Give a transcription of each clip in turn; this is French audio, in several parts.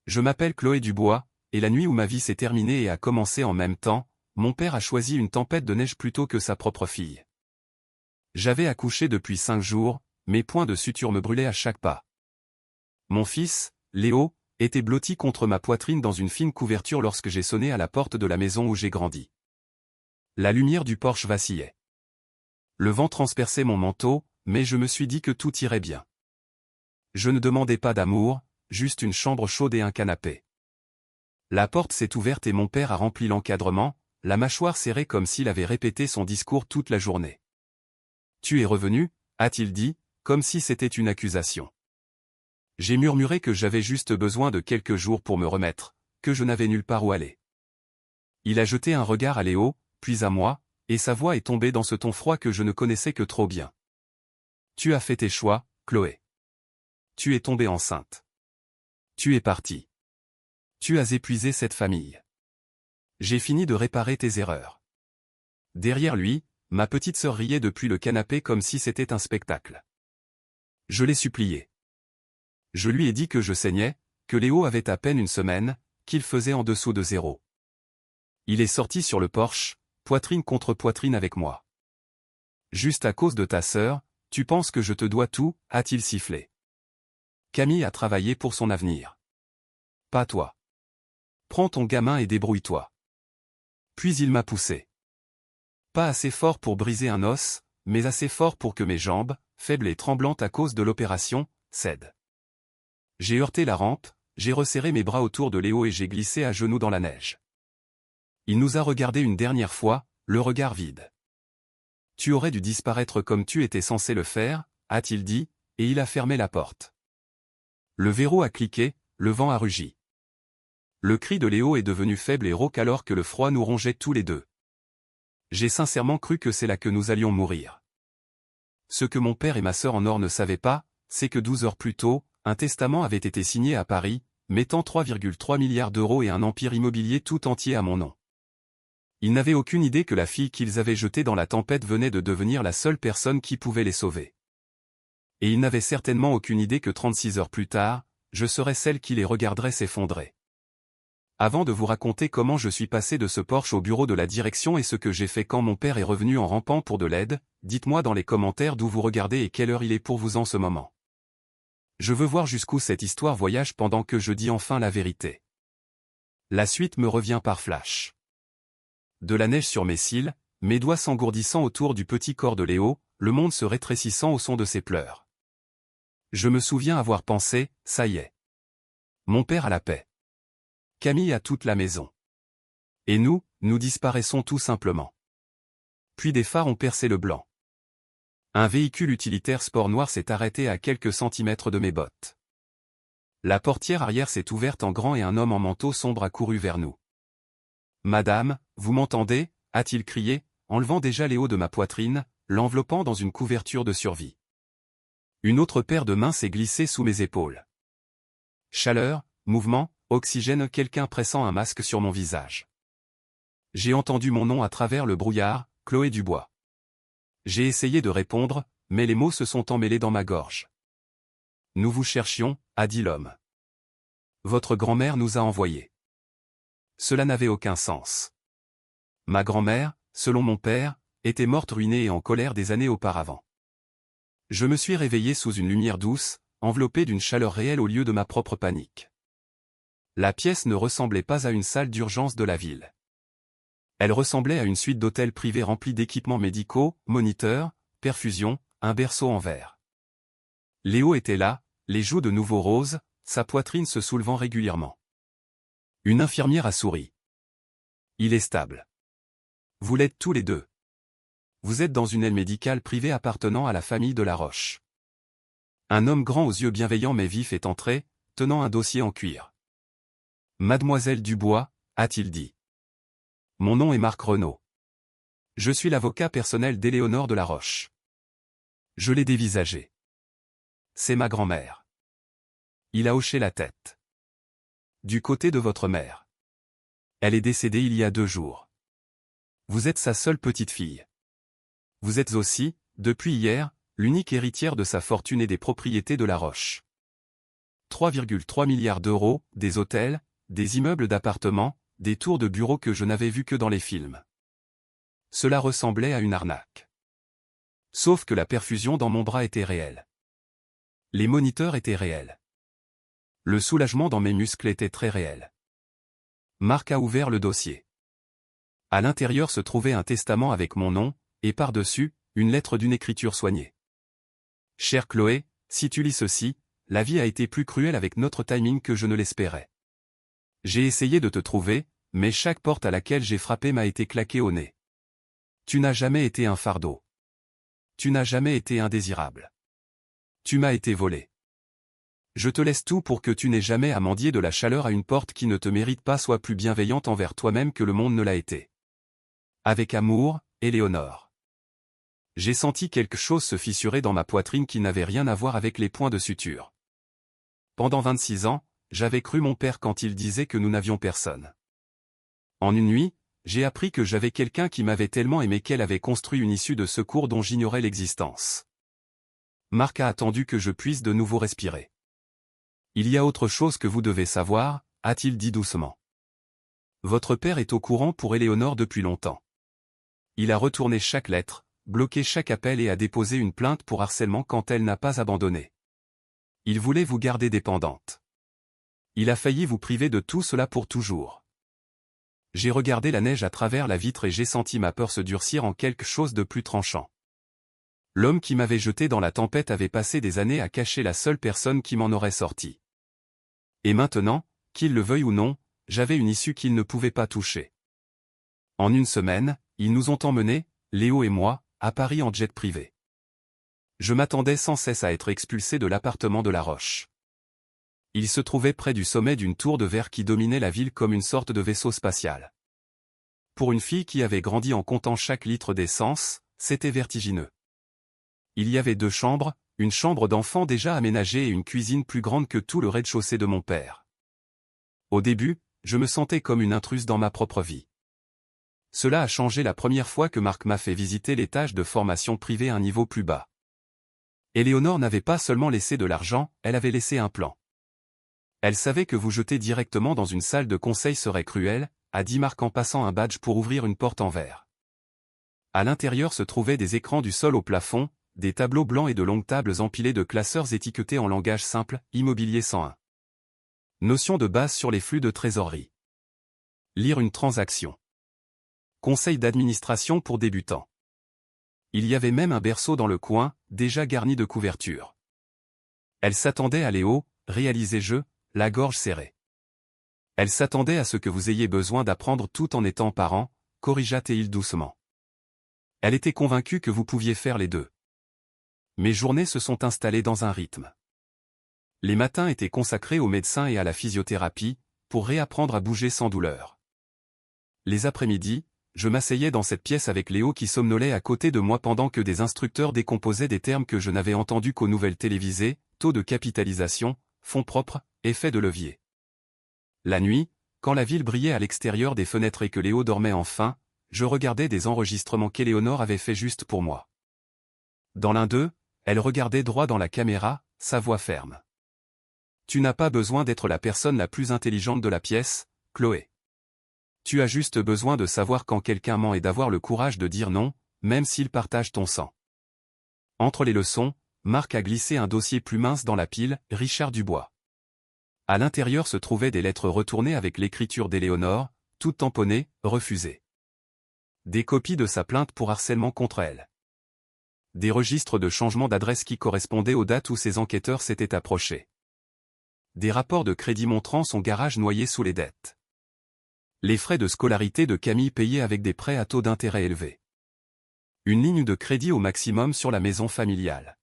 Je m'appelle Chloé Dubois, et la nuit où ma vie s'est terminée et a commencé en même temps, mon père a choisi une tempête de neige plutôt que sa propre fille. J'avais accouché depuis 5 jours, mes points de suture me brûlaient à chaque pas. Mon fils, Léo, était blotti contre ma poitrine dans une fine couverture lorsque j'ai sonné à la porte de la maison où j'ai grandi. La lumière du porche vacillait. Le vent transperçait mon manteau, mais je me suis dit que tout irait bien. Je ne demandais pas d'amour, juste une chambre chaude et un canapé. La porte s'est ouverte et mon père a rempli l'encadrement, la mâchoire serrée comme s'il avait répété son discours toute la journée. « Tu es revenu ?» a-t-il dit, comme si c'était une accusation. J'ai murmuré que j'avais juste besoin de quelques jours pour me remettre, que je n'avais nulle part où aller. Il a jeté un regard à Léo, puis à moi, et sa voix est tombée dans ce ton froid que je ne connaissais que trop bien. « Tu as fait tes choix, Chloé. Tu es tombée enceinte. Tu es partie. Tu as épuisé cette famille. J'ai fini de réparer tes erreurs. » Derrière lui, ma petite sœur riait depuis le canapé comme si c'était un spectacle. Je l'ai supplié. Je lui ai dit que je saignais, que Léo avait à peine une semaine, qu'il faisait en dessous de 0. Il est sorti sur le porche, poitrine contre poitrine avec moi. « Juste à cause de ta sœur, tu penses que je te dois tout ?» a-t-il sifflé. Camille a travaillé pour son avenir. Pas toi. Prends ton gamin et débrouille-toi. Puis il m'a poussé. Pas assez fort pour briser un os, mais assez fort pour que mes jambes, faibles et tremblantes à cause de l'opération, cèdent. J'ai heurté la rampe, j'ai resserré mes bras autour de Léo et j'ai glissé à genoux dans la neige. Il nous a regardés une dernière fois, le regard vide. « Tu aurais dû disparaître comme tu étais censé le faire » a-t-il dit, et il a fermé la porte. Le verrou a cliqué, le vent a rugi. Le cri de Léo est devenu faible et rauque alors que le froid nous rongeait tous les deux. J'ai sincèrement cru que c'est là que nous allions mourir. Ce que mon père et ma sœur en or ne savaient pas, c'est que 12 heures plus tôt, un testament avait été signé à Paris, mettant 3,3 milliards d'euros et un empire immobilier tout entier à mon nom. Ils n'avaient aucune idée que la fille qu'ils avaient jetée dans la tempête venait de devenir la seule personne qui pouvait les sauver. Et ils n'avaient certainement aucune idée que 36 heures plus tard, je serais celle qui les regarderait s'effondrer. Avant de vous raconter comment je suis passé de ce Porsche au bureau de la direction et ce que j'ai fait quand mon père est revenu en rampant pour de l'aide, dites-moi dans les commentaires d'où vous regardez et quelle heure il est pour vous en ce moment. Je veux voir jusqu'où cette histoire voyage pendant que je dis enfin la vérité. La suite me revient par flash. De la neige sur mes cils, mes doigts s'engourdissant autour du petit corps de Léo, le monde se rétrécissant au son de ses pleurs. Je me souviens avoir pensé, ça y est. Mon père a la paix. Camille a toute la maison. Et nous disparaissons tout simplement. Puis des phares ont percé le blanc. Un véhicule utilitaire sport noir s'est arrêté à quelques centimètres de mes bottes. La portière arrière s'est ouverte en grand et un homme en manteau sombre a couru vers nous. « Madame, vous m'entendez » a-t-il crié, enlevant déjà Léo de ma poitrine, l'enveloppant dans une couverture de survie. Une autre paire de mains s'est glissée sous mes épaules. Chaleur, mouvement, oxygène, quelqu'un pressant un masque sur mon visage. J'ai entendu mon nom à travers le brouillard, Chloé Dubois. J'ai essayé de répondre, mais les mots se sont emmêlés dans ma gorge. « Nous vous cherchions » a dit l'homme. « Votre grand-mère nous a envoyés. » Cela n'avait aucun sens. Ma grand-mère, selon mon père, était morte ruinée et en colère des années auparavant. Je me suis réveillé sous une lumière douce, enveloppé d'une chaleur réelle au lieu de ma propre panique. La pièce ne ressemblait pas à une salle d'urgence de la ville. Elle ressemblait à une suite d'hôtels privés remplis d'équipements médicaux, moniteurs, perfusions, un berceau en verre. Léo était là, les joues de nouveau roses, sa poitrine se soulevant régulièrement. Une infirmière a souri. « Il est stable. Vous l'êtes tous les deux. Vous êtes dans une aile médicale privée appartenant à la famille de la Roche. » Un homme grand aux yeux bienveillants mais vifs est entré, tenant un dossier en cuir. « Mademoiselle Dubois » a-t-il dit. « Mon nom est Marc Renaud. Je suis l'avocat personnel d'Éléonore de la Roche. » Je l'ai dévisagé. « C'est ma grand-mère. » Il a hoché la tête. « Du côté de votre mère. Elle est décédée il y a 2 jours. Vous êtes sa seule petite fille. Vous êtes aussi, depuis hier, l'unique héritière de sa fortune et des propriétés de la Roche. 3,3 milliards d'euros, des hôtels, des immeubles d'appartements, des tours de bureaux que je n'avais vus que dans les films. Cela ressemblait à une arnaque. Sauf que la perfusion dans mon bras était réelle. Les moniteurs étaient réels. Le soulagement dans mes muscles était très réel. Marc a ouvert le dossier. À l'intérieur se trouvait un testament avec mon nom, et par-dessus, une lettre d'une écriture soignée. Chère Chloé, si tu lis ceci, la vie a été plus cruelle avec notre timing que je ne l'espérais. J'ai essayé de te trouver, mais chaque porte à laquelle j'ai frappé m'a été claquée au nez. Tu n'as jamais été un fardeau. Tu n'as jamais été indésirable. Tu m'as été volé. Je te laisse tout pour que tu n'aies jamais à mendier de la chaleur à une porte qui ne te mérite pas, sois plus bienveillante envers toi-même que le monde ne l'a été. Avec amour, Éléonore. J'ai senti quelque chose se fissurer dans ma poitrine qui n'avait rien à voir avec les points de suture. Pendant 26 ans, j'avais cru mon père quand il disait que nous n'avions personne. En une nuit, j'ai appris que j'avais quelqu'un qui m'avait tellement aimé qu'elle avait construit une issue de secours dont j'ignorais l'existence. Marc a attendu que je puisse de nouveau respirer. Il y a autre chose que vous devez savoir, a-t-il dit doucement. Votre père est au courant pour Éléonore depuis longtemps. Il a retourné chaque lettre, bloqué chaque appel et a déposé une plainte pour harcèlement quand elle n'a pas abandonné. Il voulait vous garder dépendante. Il a failli vous priver de tout cela pour toujours. J'ai regardé la neige à travers la vitre et j'ai senti ma peur se durcir en quelque chose de plus tranchant. L'homme qui m'avait jeté dans la tempête avait passé des années à cacher la seule personne qui m'en aurait sorti. Et maintenant, qu'il le veuille ou non, j'avais une issue qu'il ne pouvait pas toucher. En une semaine, ils nous ont emmenés, Léo et moi, à Paris en jet privé. Je m'attendais sans cesse à être expulsé de l'appartement de La Roche. Il se trouvait près du sommet d'une tour de verre qui dominait la ville comme une sorte de vaisseau spatial. Pour une fille qui avait grandi en comptant chaque litre d'essence, c'était vertigineux. Il y avait 2 chambres, une chambre d'enfant déjà aménagée et une cuisine plus grande que tout le rez-de-chaussée de mon père. Au début, je me sentais comme une intruse dans ma propre vie. Cela a changé la première fois que Marc m'a fait visiter l'étage de formation privée à un niveau plus bas. Éléonore n'avait pas seulement laissé de l'argent, elle avait laissé un plan. Elle savait que vous jeter directement dans une salle de conseil serait cruel, a dit Marc en passant un badge pour ouvrir une porte en verre. À l'intérieur se trouvaient des écrans du sol au plafond, des tableaux blancs et de longues tables empilées de classeurs étiquetés en langage simple, Immobilier 101. Notion de base sur les flux de trésorerie. Lire une transaction. Conseil d'administration pour débutants. Il y avait même un berceau dans le coin, déjà garni de couvertures. Elle s'attendait à Léo, réalisez-je, la gorge serrée. Elle s'attendait à ce que vous ayez besoin d'apprendre tout en étant parent, corrigea-t-il doucement. Elle était convaincue que vous pouviez faire les deux. Mes journées se sont installées dans un rythme. Les matins étaient consacrés aux médecins et à la physiothérapie, pour réapprendre à bouger sans douleur. Les après-midi, je m'asseyais dans cette pièce avec Léo qui somnolait à côté de moi pendant que des instructeurs décomposaient des termes que je n'avais entendus qu'aux nouvelles télévisées, taux de capitalisation, fonds propres, effet de levier. La nuit, quand la ville brillait à l'extérieur des fenêtres et que Léo dormait enfin, je regardais des enregistrements qu'Éléonore avait fait juste pour moi. Dans l'un d'eux, elle regardait droit dans la caméra, sa voix ferme. Tu n'as pas besoin d'être la personne la plus intelligente de la pièce, Chloé. Tu as juste besoin de savoir quand quelqu'un ment et d'avoir le courage de dire non, même s'il partage ton sang. Entre les leçons, Marc a glissé un dossier plus mince dans la pile, Richard Dubois. À l'intérieur se trouvaient des lettres retournées avec l'écriture d'Éléonore, toutes tamponnées, refusées. Des copies de sa plainte pour harcèlement contre elle. Des registres de changement d'adresse qui correspondaient aux dates où ces enquêteurs s'étaient approchés. Des rapports de crédit montrant son garage noyé sous les dettes. Les frais de scolarité de Camille payés avec des prêts à taux d'intérêt élevés. Une ligne de crédit au maximum sur la maison familiale.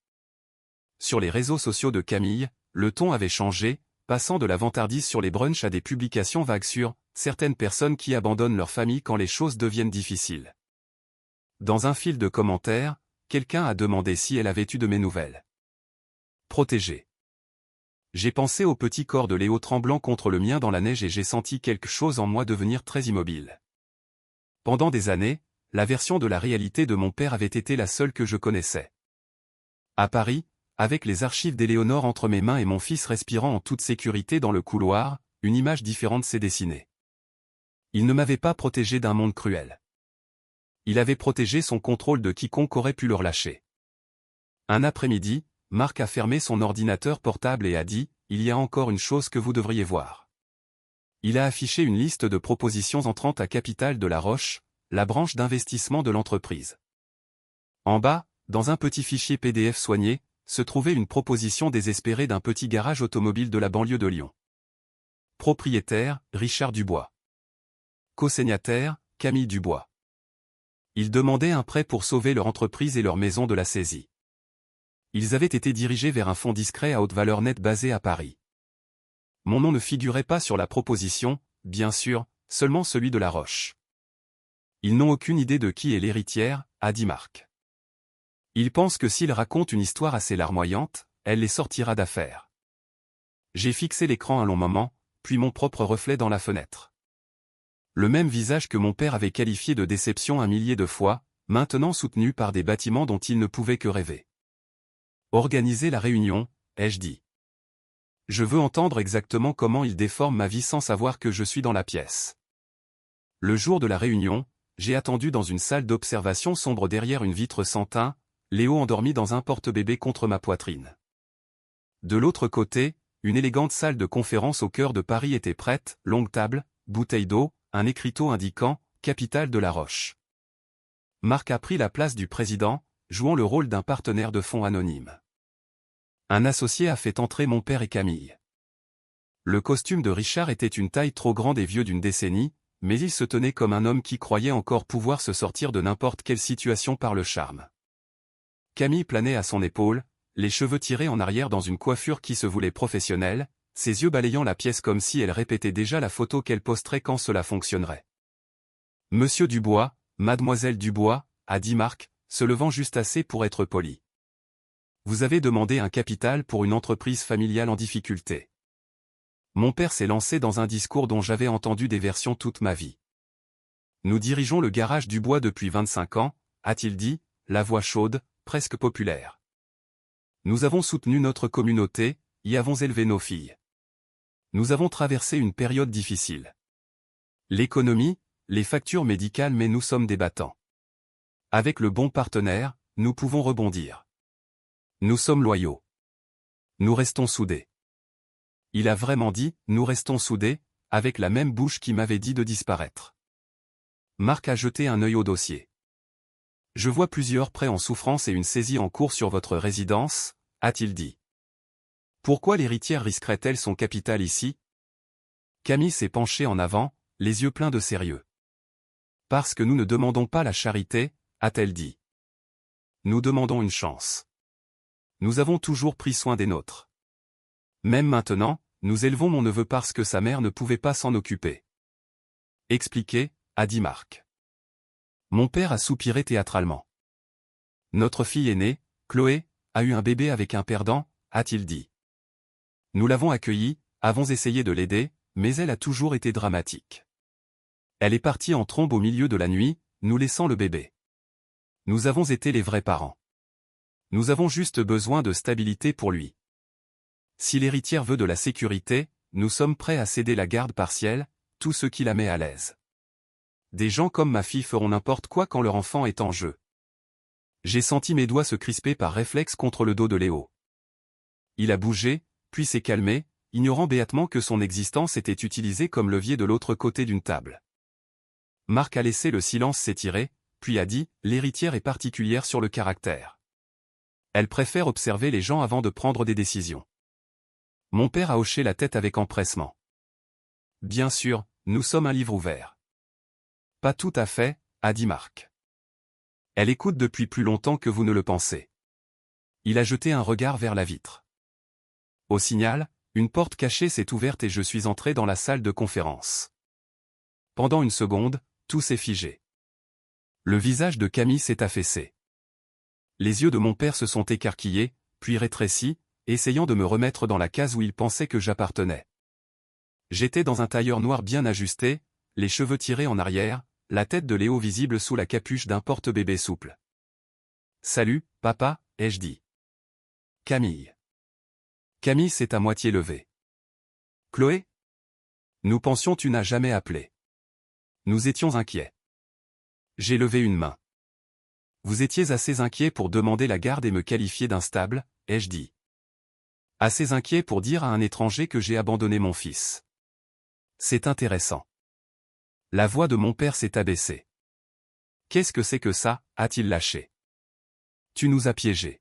Sur les réseaux sociaux de Camille, le ton avait changé, passant de la vantardise sur les brunchs à des publications vagues sur « certaines personnes qui abandonnent leur famille quand les choses deviennent difficiles ». Dans un fil de commentaires, quelqu'un a demandé si elle avait eu de mes nouvelles. Protégée. J'ai pensé au petit corps de Léo tremblant contre le mien dans la neige et j'ai senti quelque chose en moi devenir très immobile. Pendant des années, la version de la réalité de mon père avait été la seule que je connaissais. À Paris, avec les archives d'Éléonore entre mes mains et mon fils respirant en toute sécurité dans le couloir, une image différente s'est dessinée. Il ne m'avait pas protégé d'un monde cruel. Il avait protégé son contrôle de quiconque aurait pu le relâcher. Un après-midi, Marc a fermé son ordinateur portable et a dit « Il y a encore une chose que vous devriez voir ». Il a affiché une liste de propositions entrantes à capital de La Roche, la branche d'investissement de l'entreprise. En bas, dans un petit fichier PDF soigné, se trouvait une proposition désespérée d'un petit garage automobile de la banlieue de Lyon. Propriétaire, Richard Dubois. Co-signataire, Camille Dubois. Ils demandaient un prêt pour sauver leur entreprise et leur maison de la saisie. Ils avaient été dirigés vers un fonds discret à haute valeur nette basé à Paris. Mon nom ne figurait pas sur la proposition, bien sûr, seulement celui de La Roche. Ils n'ont aucune idée de qui est l'héritière, a dit Marc. Ils pensent que s'ils racontent une histoire assez larmoyante, elle les sortira d'affaire. J'ai fixé l'écran un long moment, puis mon propre reflet dans la fenêtre. Le même visage que mon père avait qualifié de déception un millier de fois, maintenant soutenu par des bâtiments dont il ne pouvait que rêver. Organiser la réunion, ai-je dit. Je veux entendre exactement comment il déforme ma vie sans savoir que je suis dans la pièce. Le jour de la réunion, j'ai attendu dans une salle d'observation sombre derrière une vitre sans teint, Léo endormi dans un porte-bébé contre ma poitrine. De l'autre côté, une élégante salle de conférence au cœur de Paris était prête, longue table, bouteille d'eau, un écriteau indiquant « Capitale de La Roche ». Marc a pris la place du président, jouant le rôle d'un partenaire de fonds anonyme. Un associé a fait entrer mon père et Camille. Le costume de Richard était une taille trop grande et vieux d'une décennie, mais il se tenait comme un homme qui croyait encore pouvoir se sortir de n'importe quelle situation par le charme. Camille planait à son épaule, les cheveux tirés en arrière dans une coiffure qui se voulait professionnelle, ses yeux balayant la pièce comme si elle répétait déjà la photo qu'elle posterait quand cela fonctionnerait. « Monsieur Dubois, Mademoiselle Dubois », a dit Marc, se levant juste assez pour être poli. « Vous avez demandé un capital pour une entreprise familiale en difficulté. » Mon père s'est lancé dans un discours dont j'avais entendu des versions toute ma vie. « Nous dirigeons le garage Dubois depuis 25 ans, a-t-il dit, la voix chaude, presque populaire. Nous avons soutenu notre communauté, y avons élevé nos filles. Nous avons traversé une période difficile. L'économie, les factures médicales mais nous sommes des battants. Avec le bon partenaire, nous pouvons rebondir. Nous sommes loyaux. Nous restons soudés. Il a vraiment dit « nous restons soudés », avec la même bouche qui m'avait dit de disparaître. Marc a jeté un œil au dossier. Je vois plusieurs prêts en souffrance et une saisie en cours sur votre résidence, a-t-il dit. Pourquoi l'héritière risquerait-elle son capital ici? Camille s'est penchée en avant, les yeux pleins de sérieux. Parce que nous ne demandons pas la charité, a-t-elle dit. Nous demandons une chance. Nous avons toujours pris soin des nôtres. Même maintenant, nous élevons mon neveu parce que sa mère ne pouvait pas s'en occuper. Expliquez, a dit Marc. Mon père a soupiré théâtralement. Notre fille aînée, Chloé, a eu un bébé avec un perdant, a-t-il dit. Nous l'avons accueillie, avons essayé de l'aider, mais elle a toujours été dramatique. Elle est partie en trombe au milieu de la nuit, nous laissant le bébé. Nous avons été les vrais parents. Nous avons juste besoin de stabilité pour lui. Si l'héritière veut de la sécurité, nous sommes prêts à céder la garde partielle, tout ce qui la met à l'aise. Des gens comme ma fille feront n'importe quoi quand leur enfant est en jeu. J'ai senti mes doigts se crisper par réflexe contre le dos de Léo. Il a bougé, puis s'est calmé, ignorant béatement que son existence était utilisée comme levier de l'autre côté d'une table. Marc a laissé le silence s'étirer, puis a dit « L'héritière est particulière sur le caractère. Elle préfère observer les gens avant de prendre des décisions. » Mon père a hoché la tête avec empressement. « Bien sûr, nous sommes un livre ouvert. » Pas tout à fait, a dit Marc. Elle écoute depuis plus longtemps que vous ne le pensez. Il a jeté un regard vers la vitre. Au signal, une porte cachée s'est ouverte et je suis entré dans la salle de conférence. Pendant une seconde, tout s'est figé. Le visage de Camille s'est affaissé. Les yeux de mon père se sont écarquillés, puis rétrécis, essayant de me remettre dans la case où il pensait que j'appartenais. J'étais dans un tailleur noir bien ajusté, les cheveux tirés en arrière, la tête de Léo visible sous la capuche d'un porte-bébé souple. « Salut, papa », ai-je dit. Camille. Camille s'est à moitié levée. Chloé? Nous pensions tu n'as jamais appelé. Nous étions inquiets. J'ai levé une main. Vous étiez assez inquiet pour demander la garde et me qualifier d'instable, ai-je dit. Assez inquiet pour dire à un étranger que j'ai abandonné mon fils. C'est intéressant. La voix de mon père s'est abaissée. Qu'est-ce que c'est que ça, a-t-il lâché. Tu nous as piégés.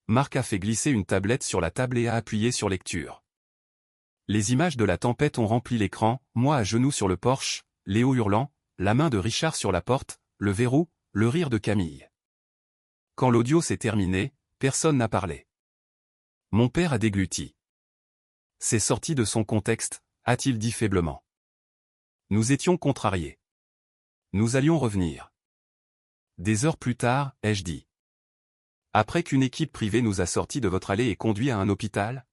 Marc a fait glisser une tablette sur la table et a appuyé sur lecture. Les images de la tempête ont rempli l'écran, moi à genoux sur le porche, Léo hurlant, la main de Richard sur la porte, le verrou, le rire de Camille. Quand l'audio s'est terminé, personne n'a parlé. Mon père a dégluti. C'est sorti de son contexte, a-t-il dit faiblement. Nous étions contrariés. Nous allions revenir. Des heures plus tard, ai-je dit. Après qu'une équipe privée nous a sortis de votre allée et conduit à un hôpital?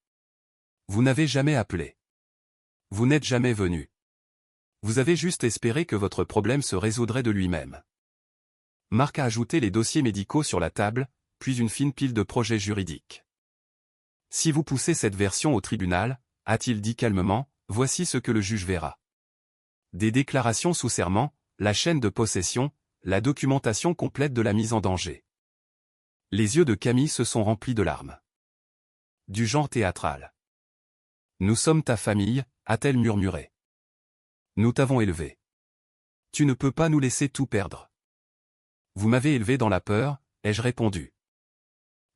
Vous n'avez jamais appelé. Vous n'êtes jamais venu. Vous avez juste espéré que votre problème se résoudrait de lui-même. Marc a ajouté les dossiers médicaux sur la table, puis une fine pile de projets juridiques. Si vous poussez cette version au tribunal, a-t-il dit calmement, voici ce que le juge verra. Des déclarations sous serment, la chaîne de possession, la documentation complète de la mise en danger. Les yeux de Camille se sont remplis de larmes. Du genre théâtral. Nous sommes ta famille, a-t-elle murmuré. Nous t'avons élevé. Tu ne peux pas nous laisser tout perdre. Vous m'avez élevé dans la peur, ai-je répondu.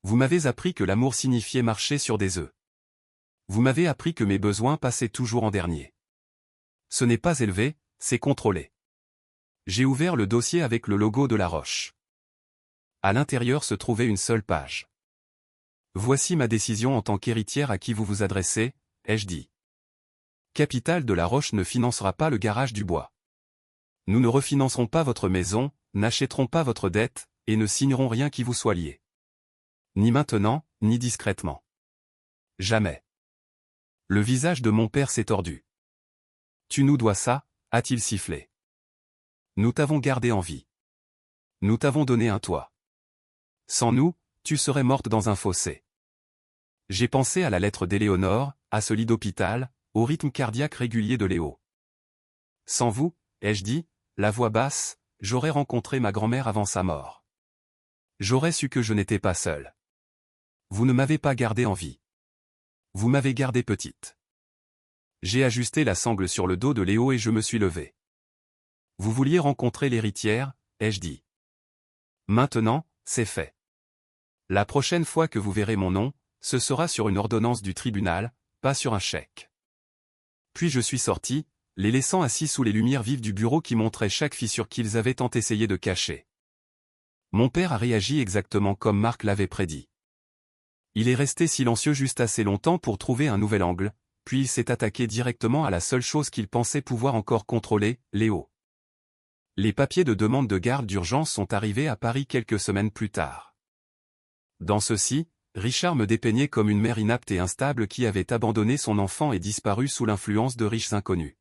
Vous m'avez appris que l'amour signifiait marcher sur des œufs. Vous m'avez appris que mes besoins passaient toujours en dernier. Ce n'est pas élevé, c'est contrôlé. J'ai ouvert le dossier avec le logo de la roche. À l'intérieur se trouvait une seule page. Voici ma décision en tant qu'héritière à qui vous vous adressez, ai-je dit. Capital de la Roche ne financera pas le garage du bois. Nous ne refinancerons pas votre maison, n'achèterons pas votre dette, et ne signerons rien qui vous soit lié. Ni maintenant, ni discrètement. Jamais. Le visage de mon père s'est tordu. Tu nous dois ça, a-t-il sifflé. Nous t'avons gardé en vie. Nous t'avons donné un toit. Sans nous, tu serais morte dans un fossé. J'ai pensé à la lettre d'Éléonore, à ce lit d'hôpital, au rythme cardiaque régulier de Léo. Sans vous, ai-je dit, la voix basse, j'aurais rencontré ma grand-mère avant sa mort. J'aurais su que je n'étais pas seul. Vous ne m'avez pas gardé en vie. Vous m'avez gardé petite. J'ai ajusté la sangle sur le dos de Léo et je me suis levé. Vous vouliez rencontrer l'héritière, ai-je dit. Maintenant, c'est fait. La prochaine fois que vous verrez mon nom, ce sera sur une ordonnance du tribunal, pas sur un chèque. Puis je suis sorti, les laissant assis sous les lumières vives du bureau qui montraient chaque fissure qu'ils avaient tant essayé de cacher. Mon père a réagi exactement comme Marc l'avait prédit. Il est resté silencieux juste assez longtemps pour trouver un nouvel angle, puis il s'est attaqué directement à la seule chose qu'il pensait pouvoir encore contrôler, Léo. Les papiers de demande de garde d'urgence sont arrivés à Paris quelques semaines plus tard. Dans ceux-ci, Richard me dépeignait comme une mère inapte et instable qui avait abandonné son enfant et disparu sous l'influence de riches inconnus.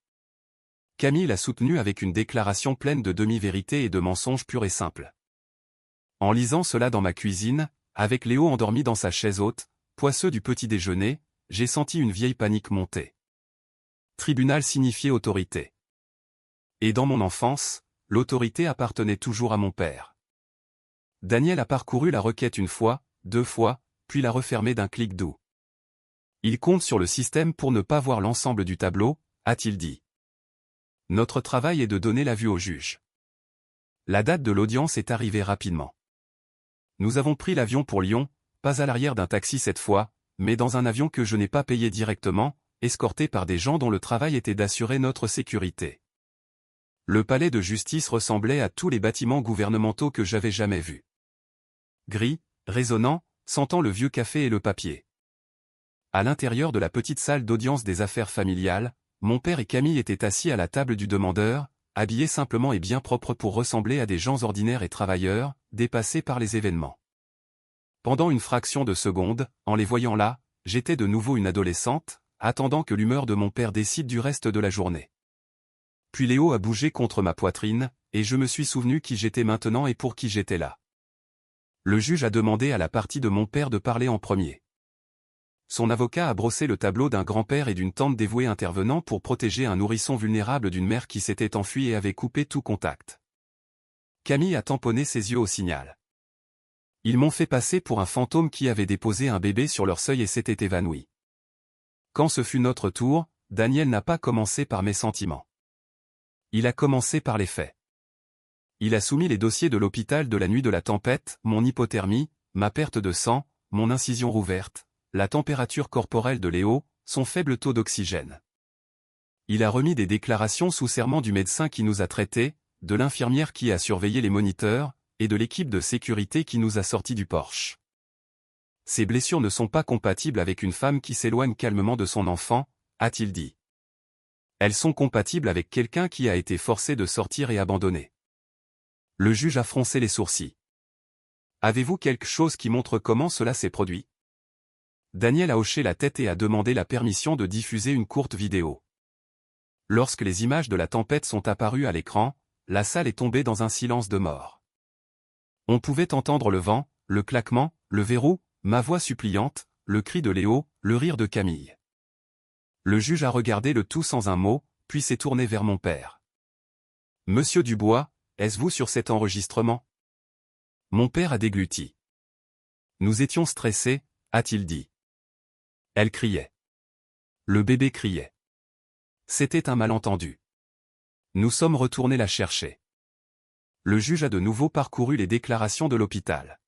Camille l'a soutenu avec une déclaration pleine de demi-vérités et de mensonges purs et simples. En lisant cela dans ma cuisine, avec Léo endormi dans sa chaise haute, poisseux du petit déjeuner, j'ai senti une vieille panique monter. Tribunal signifiait autorité. Et dans mon enfance, l'autorité appartenait toujours à mon père. Daniel a parcouru la requête une fois, 2 fois, puis l'a refermée d'un clic doux. Il compte sur le système pour ne pas voir l'ensemble du tableau, a-t-il dit. Notre travail est de donner la vue au juge. La date de l'audience est arrivée rapidement. Nous avons pris l'avion pour Lyon, pas à l'arrière d'un taxi cette fois, mais dans un avion que je n'ai pas payé directement, escorté par des gens dont le travail était d'assurer notre sécurité. Le palais de justice ressemblait à tous les bâtiments gouvernementaux que j'avais jamais vus. Gris, résonnant, sentant le vieux café et le papier. À l'intérieur de la petite salle d'audience des affaires familiales, mon père et Camille étaient assis à la table du demandeur, habillés simplement et bien propres pour ressembler à des gens ordinaires et travailleurs, dépassés par les événements. Pendant une fraction de seconde, en les voyant là, j'étais de nouveau une adolescente, attendant que l'humeur de mon père décide du reste de la journée. Puis Léo a bougé contre ma poitrine, et je me suis souvenu qui j'étais maintenant et pour qui j'étais là. Le juge a demandé à la partie de mon père de parler en premier. Son avocat a brossé le tableau d'un grand-père et d'une tante dévouée intervenant pour protéger un nourrisson vulnérable d'une mère qui s'était enfuie et avait coupé tout contact. Camille a tamponné ses yeux au signal. Ils m'ont fait passer pour un fantôme qui avait déposé un bébé sur leur seuil et s'était évanoui. Quand ce fut notre tour, Daniel n'a pas commencé par mes sentiments. Il a commencé par les faits. Il a soumis les dossiers de l'hôpital de la nuit de la tempête, mon hypothermie, ma perte de sang, mon incision rouverte, la température corporelle de Léo, son faible taux d'oxygène. Il a remis des déclarations sous serment du médecin qui nous a traités, de l'infirmière qui a surveillé les moniteurs, et de l'équipe de sécurité qui nous a sortis du Porsche. Ces blessures ne sont pas compatibles avec une femme qui s'éloigne calmement de son enfant, a-t-il dit. Elles sont compatibles avec quelqu'un qui a été forcé de sortir et abandonné. Le juge a froncé les sourcils. Avez-vous quelque chose qui montre comment cela s'est produit? Daniel a hoché la tête et a demandé la permission de diffuser une courte vidéo. Lorsque les images de la tempête sont apparues à l'écran, la salle est tombée dans un silence de mort. On pouvait entendre le vent, le claquement, le verrou, ma voix suppliante, le cri de Léo, le rire de Camille. Le juge a regardé le tout sans un mot, puis s'est tourné vers mon père. « Monsieur Dubois, est-ce vous sur cet enregistrement ?» Mon père a dégluti. « Nous étions stressés, » a-t-il dit. Elle criait. Le bébé criait. C'était un malentendu. Nous sommes retournés la chercher. Le juge a de nouveau parcouru les déclarations de l'hôpital.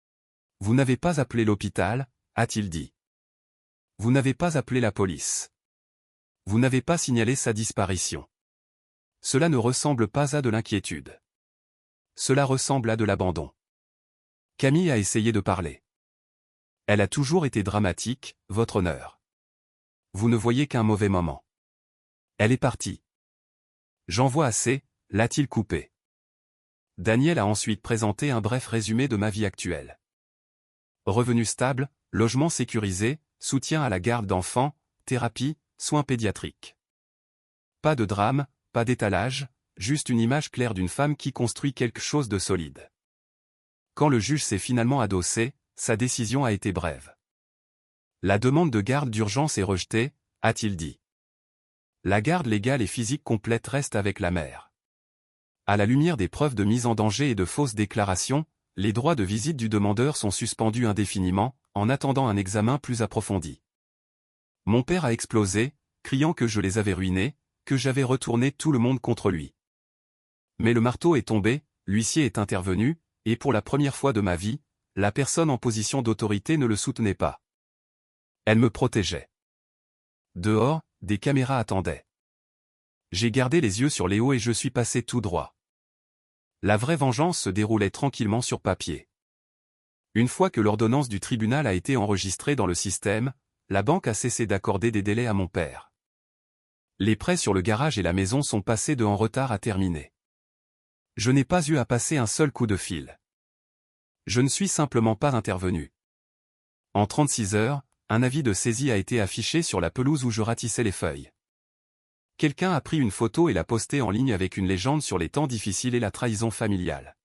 « Vous n'avez pas appelé l'hôpital, » a-t-il dit. « Vous n'avez pas appelé la police. Vous n'avez pas signalé sa disparition. Cela ne ressemble pas à de l'inquiétude. Cela ressemble à de l'abandon. » Camille a essayé de parler. Elle a toujours été dramatique, votre honneur. Vous ne voyez qu'un mauvais moment. Elle est partie. J'en vois assez, l'a-t-il coupé. Daniel a ensuite présenté un bref résumé de ma vie actuelle. Revenu stable, logement sécurisé, soutien à la garde d'enfants, thérapie, soins pédiatriques. Pas de drame, pas d'étalage, juste une image claire d'une femme qui construit quelque chose de solide. Quand le juge s'est finalement adossé, sa décision a été brève. La demande de garde d'urgence est rejetée, a-t-il dit. La garde légale et physique complète reste avec la mère. À la lumière des preuves de mise en danger et de fausses déclarations, les droits de visite du demandeur sont suspendus indéfiniment, en attendant un examen plus approfondi. Mon père a explosé, criant que je les avais ruinés, que j'avais retourné tout le monde contre lui. Mais le marteau est tombé, l'huissier est intervenu, et pour la première fois de ma vie, la personne en position d'autorité ne le soutenait pas. Elle me protégeait. Dehors, des caméras attendaient. J'ai gardé les yeux sur Léo et je suis passé tout droit. La vraie vengeance se déroulait tranquillement sur papier. Une fois que l'ordonnance du tribunal a été enregistrée dans le système, la banque a cessé d'accorder des délais à mon père. Les prêts sur le garage et la maison sont passés de en retard à terminer. Je n'ai pas eu à passer un seul coup de fil. Je ne suis simplement pas intervenu. En 36 heures, un avis de saisie a été affiché sur la pelouse où je ratissais les feuilles. Quelqu'un a pris une photo et l'a postée en ligne avec une légende sur les temps difficiles et la trahison familiale.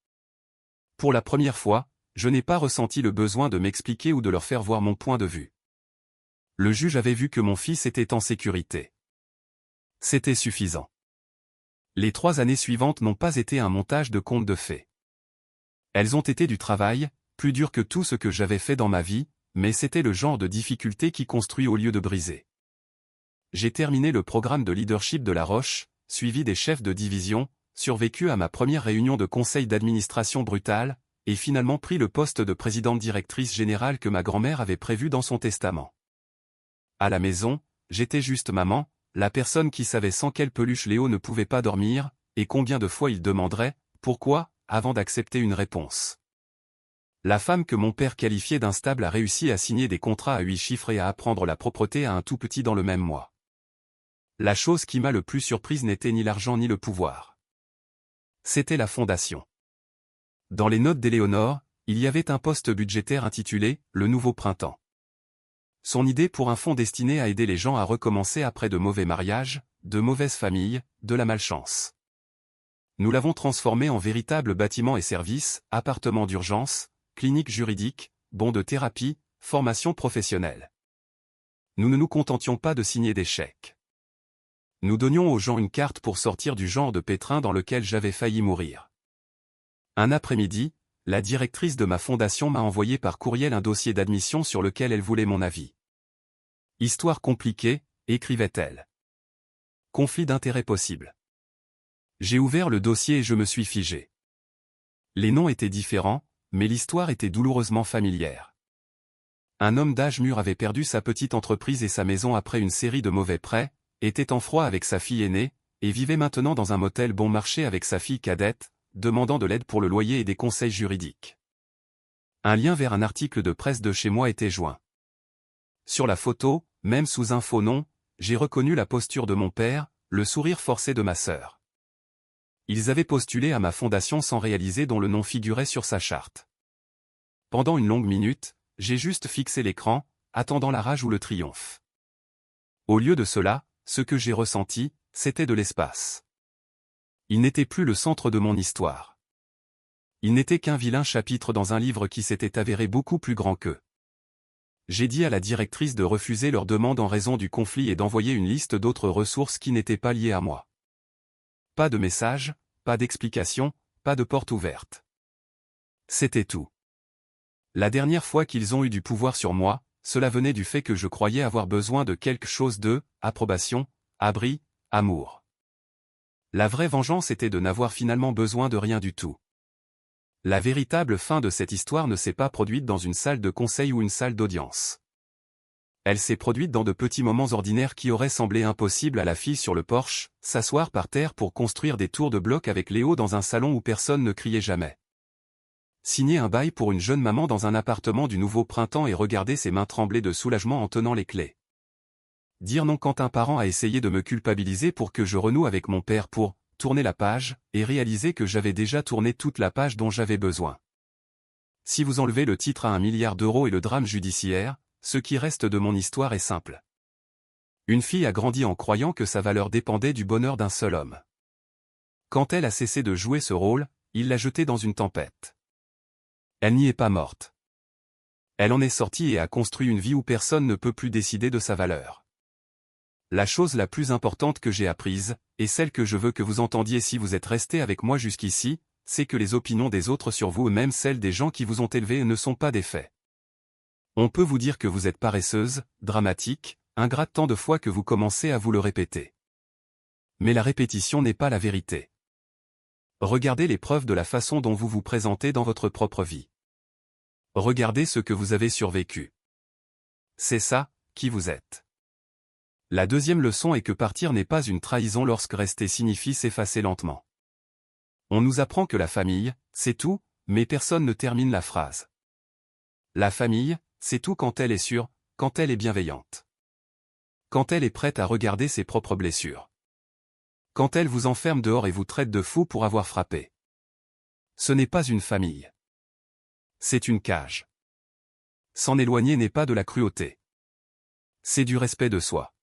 Pour la première fois, je n'ai pas ressenti le besoin de m'expliquer ou de leur faire voir mon point de vue. Le juge avait vu que mon fils était en sécurité. C'était suffisant. Les 3 années suivantes n'ont pas été un montage de contes de fées. Elles ont été du travail, plus dur que tout ce que j'avais fait dans ma vie, mais c'était le genre de difficulté qui construit au lieu de briser. J'ai terminé le programme de leadership de La Roche, suivi des chefs de division, survécu à ma première réunion de conseil d'administration brutale, et finalement pris le poste de présidente directrice générale que ma grand-mère avait prévu dans son testament. À la maison, j'étais juste maman, la personne qui savait sans quelle peluche Léo ne pouvait pas dormir, et combien de fois il demanderait « Pourquoi ?», avant d'accepter une réponse. La femme que mon père qualifiait d'instable a réussi à signer des contrats à 8 chiffres et à apprendre la propreté à un tout petit dans le même mois. La chose qui m'a le plus surprise n'était ni l'argent ni le pouvoir. C'était la fondation. Dans les notes d'Éléonore, il y avait un poste budgétaire intitulé « Le nouveau printemps ». Son idée pour un fonds destiné à aider les gens à recommencer après de mauvais mariages, de mauvaises familles, de la malchance. Nous l'avons transformé en véritable bâtiment et service, appartement d'urgence, clinique juridique, bon de thérapie, formation professionnelle. Nous ne nous contentions pas de signer des chèques. Nous donnions aux gens une carte pour sortir du genre de pétrin dans lequel j'avais failli mourir. Un après-midi, la directrice de ma fondation m'a envoyé par courriel un dossier d'admission sur lequel elle voulait mon avis. Histoire compliquée, écrivait-elle. Conflit d'intérêts possible. J'ai ouvert le dossier et je me suis figé. Les noms étaient différents, mais l'histoire était douloureusement familière. Un homme d'âge mûr avait perdu sa petite entreprise et sa maison après une série de mauvais prêts, était en froid avec sa fille aînée, et vivait maintenant dans un motel bon marché avec sa fille cadette, demandant de l'aide pour le loyer et des conseils juridiques. Un lien vers un article de presse de chez moi était joint. Sur la photo, même sous un faux nom, j'ai reconnu la posture de mon père, le sourire forcé de ma sœur. Ils avaient postulé à ma fondation sans réaliser dont le nom figurait sur sa charte. Pendant une longue minute, j'ai juste fixé l'écran, attendant la rage ou le triomphe. Au lieu de cela, ce que j'ai ressenti, c'était de l'espace. Il n'était plus le centre de mon histoire. Il n'était qu'un vilain chapitre dans un livre qui s'était avéré beaucoup plus grand qu'eux. J'ai dit à la directrice de refuser leur demande en raison du conflit et d'envoyer une liste d'autres ressources qui n'étaient pas liées à moi. Pas de message, pas d'explication, pas de porte ouverte. C'était tout. La dernière fois qu'ils ont eu du pouvoir sur moi, cela venait du fait que je croyais avoir besoin de quelque chose de approbation, abri, amour. La vraie vengeance était de n'avoir finalement besoin de rien du tout. La véritable fin de cette histoire ne s'est pas produite dans une salle de conseil ou une salle d'audience. Elle s'est produite dans de petits moments ordinaires qui auraient semblé impossibles à la fille sur le porche, s'asseoir par terre pour construire des tours de blocs avec Léo dans un salon où personne ne criait jamais. Signer un bail pour une jeune maman dans un appartement du nouveau printemps et regarder ses mains trembler de soulagement en tenant les clés. Dire non quand un parent a essayé de me culpabiliser pour que je renoue avec mon père pour tourner la page, et réaliser que j'avais déjà tourné toute la page dont j'avais besoin. Si vous enlevez le titre à 1 milliard d'euros et le drame judiciaire, ce qui reste de mon histoire est simple. Une fille a grandi en croyant que sa valeur dépendait du bonheur d'un seul homme. Quand elle a cessé de jouer ce rôle, il l'a jetée dans une tempête. Elle n'y est pas morte. Elle en est sortie et a construit une vie où personne ne peut plus décider de sa valeur. La chose la plus importante que j'ai apprise, et celle que je veux que vous entendiez si vous êtes resté avec moi jusqu'ici, c'est que les opinions des autres sur vous et même celles des gens qui vous ont élevé ne sont pas des faits. On peut vous dire que vous êtes paresseuse, dramatique, ingrate tant de fois que vous commencez à vous le répéter. Mais la répétition n'est pas la vérité. Regardez les preuves de la façon dont vous vous présentez dans votre propre vie. Regardez ce que vous avez survécu. C'est ça, qui vous êtes. La deuxième leçon est que partir n'est pas une trahison lorsque rester signifie s'effacer lentement. On nous apprend que la famille, c'est tout, mais personne ne termine la phrase. La famille, c'est tout quand elle est sûre, quand elle est bienveillante. Quand elle est prête à regarder ses propres blessures. Quand elle vous enferme dehors et vous traite de fou pour avoir frappé. Ce n'est pas une famille. C'est une cage. S'en éloigner n'est pas de la cruauté. C'est du respect de soi.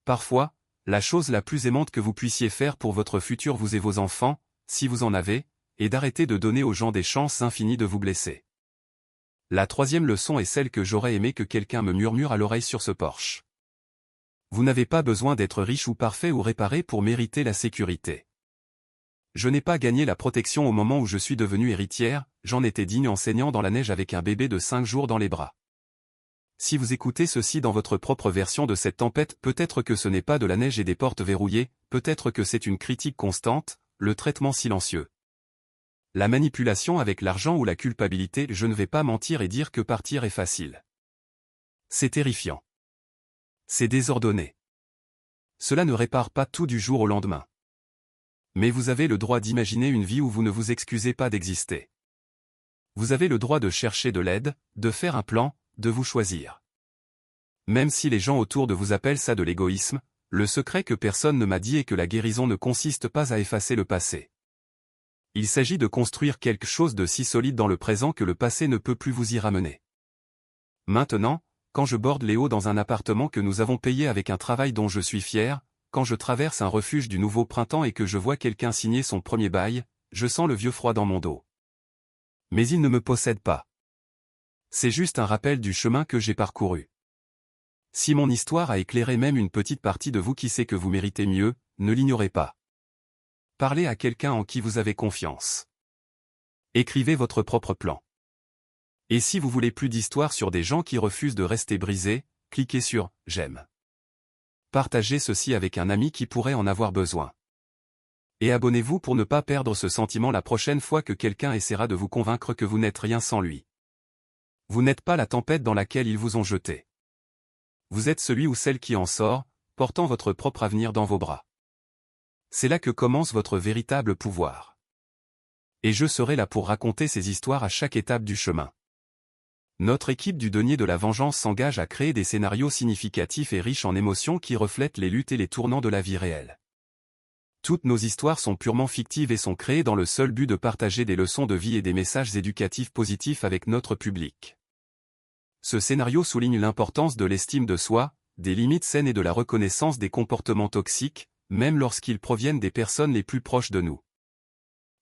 Parfois, la chose la plus aimante que vous puissiez faire pour votre futur vous et vos enfants, si vous en avez, est d'arrêter de donner aux gens des chances infinies de vous blesser. La troisième leçon est celle que j'aurais aimé que quelqu'un me murmure à l'oreille sur ce porche. Vous n'avez pas besoin d'être riche ou parfait ou réparé pour mériter la sécurité. Je n'ai pas gagné la protection au moment où je suis devenue héritière, j'en étais digne en saignant dans la neige avec un bébé de 5 jours dans les bras. Si vous écoutez ceci dans votre propre version de cette tempête, peut-être que ce n'est pas de la neige et des portes verrouillées, peut-être que c'est une critique constante, le traitement silencieux. La manipulation avec l'argent ou la culpabilité, je ne vais pas mentir et dire que partir est facile. C'est terrifiant. C'est désordonné. Cela ne répare pas tout du jour au lendemain. Mais vous avez le droit d'imaginer une vie où vous ne vous excusez pas d'exister. Vous avez le droit de chercher de l'aide, de faire un plan, de vous choisir. Même si les gens autour de vous appellent ça de l'égoïsme, le secret que personne ne m'a dit est que la guérison ne consiste pas à effacer le passé. Il s'agit de construire quelque chose de si solide dans le présent que le passé ne peut plus vous y ramener. Maintenant, quand je borde Léo dans un appartement que nous avons payé avec un travail dont je suis fier, quand je traverse un refuge du nouveau printemps et que je vois quelqu'un signer son premier bail, je sens le vieux froid dans mon dos. Mais il ne me possède pas. C'est juste un rappel du chemin que j'ai parcouru. Si mon histoire a éclairé même une petite partie de vous qui sait que vous méritez mieux, ne l'ignorez pas. Parlez à quelqu'un en qui vous avez confiance. Écrivez votre propre plan. Et si vous voulez plus d'histoires sur des gens qui refusent de rester brisés, cliquez sur « J'aime ». Partagez ceci avec un ami qui pourrait en avoir besoin. Et abonnez-vous pour ne pas perdre ce sentiment la prochaine fois que quelqu'un essaiera de vous convaincre que vous n'êtes rien sans lui. Vous n'êtes pas la tempête dans laquelle ils vous ont jeté. Vous êtes celui ou celle qui en sort, portant votre propre avenir dans vos bras. C'est là que commence votre véritable pouvoir. Et je serai là pour raconter ces histoires à chaque étape du chemin. Notre équipe du Denier de la Vengeance s'engage à créer des scénarios significatifs et riches en émotions qui reflètent les luttes et les tournants de la vie réelle. Toutes nos histoires sont purement fictives et sont créées dans le seul but de partager des leçons de vie et des messages éducatifs positifs avec notre public. Ce scénario souligne l'importance de l'estime de soi, des limites saines et de la reconnaissance des comportements toxiques, même lorsqu'ils proviennent des personnes les plus proches de nous.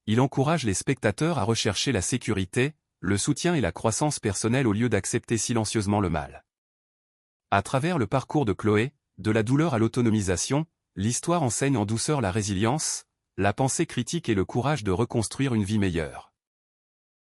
Il encourage les spectateurs à rechercher la sécurité, le soutien et la croissance personnelle au lieu d'accepter silencieusement le mal. À travers le parcours de Chloé, de la douleur à l'autonomisation, l'histoire enseigne en douceur la résilience, la pensée critique et le courage de reconstruire une vie meilleure.